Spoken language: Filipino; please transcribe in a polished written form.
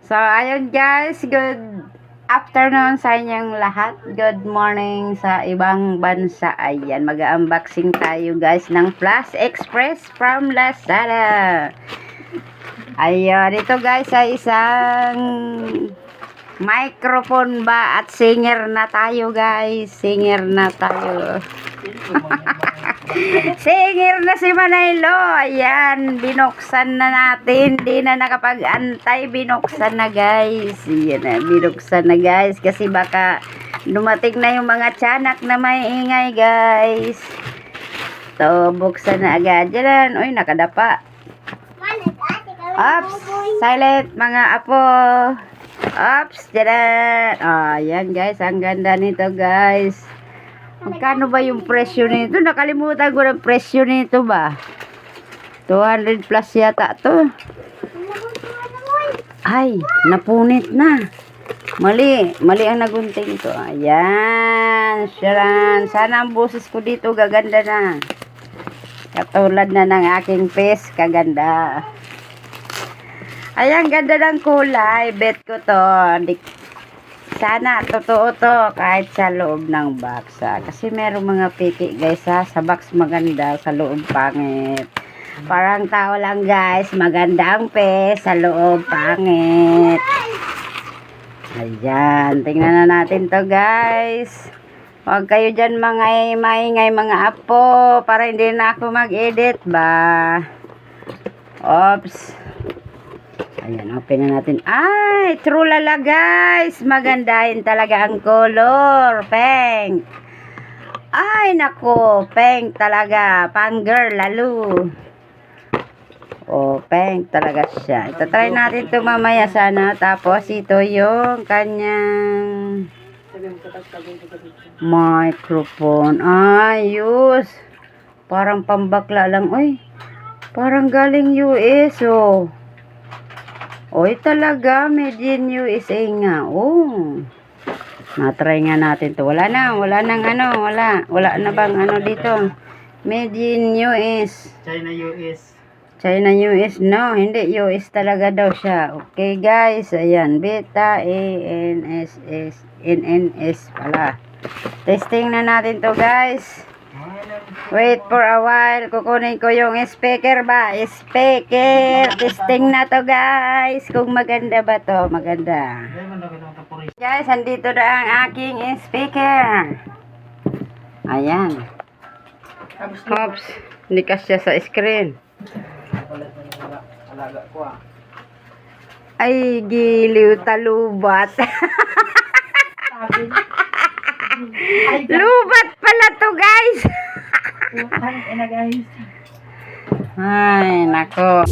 So, ayun guys, good afternoon sa inyong lahat. Good morning sa ibang bansa. Ayan, mag-unboxing tayo guys ng Plus Express from Lazada. Ayun, ito guys ay isang microphone ba at singer na tayo guys. Singer na tayo. Singer na si Manaylo. Ayan, binuksan na natin. Di na nakapag-antay. Binuksan na guys. Ayan na, binuksan na guys. Kasi baka dumating na yung mga tiyanak na may ingay guys. So, buksan na agad. Diyan. Uy, nakadapa. Ops, silent mga apo. Ops, diyan. Ayan guys, ang ganda nito guys. Magkano ba yung presyo nito? Nakalimutan ko ng presyo nito ba? 200 plus yata to. Ay, napunit na. Mali ang nagunting ko. Ayan, sharan. Sana ang boses ko dito gaganda na. Katulad na ng aking face, kaganda. Ayan, ganda ng kulay. Bet ko to. Sana totoo to kahit sa loob ng box kasi merong mga piki guys sa box maganda, sa loob pangit. Parang tao lang guys, maganda ang sa loob pangit. Ayan, tingnan na natin to guys. Huwag kayo dyan mga maingay mga apo para hindi na ako mag-edit ba. Oops. Ayan, open na natin. Ay, trulala guys. Magandahin talaga ang color. Pink. Ay, nako. Pink talaga. Pang girl, lalo. Oh, pink talaga siya. Ito, try natin ito mamaya sana. Tapos, ito yung kanyang microphone. Ayos. Parang pambakla lang. Uy, parang galing US, oh. Oy, talaga, made in USA nga. Oh. Na-try nga natin to. Wala na na bang ano dito. Made in US. China US. China US, no, hindi US talaga daw siya. Okay, guys, ayan, beta NNS pala. Testing na natin to, guys. Wait for a while. Kukunin ko yung speaker ba? Speaker. Testing na to guys. Kung maganda ba to? Maganda. Guys, andito na ang aking speaker. Ayan. Oops. Hindi kasya sa screen. Ay, giliw talubat. Lubat pala to guys. Ay, nako.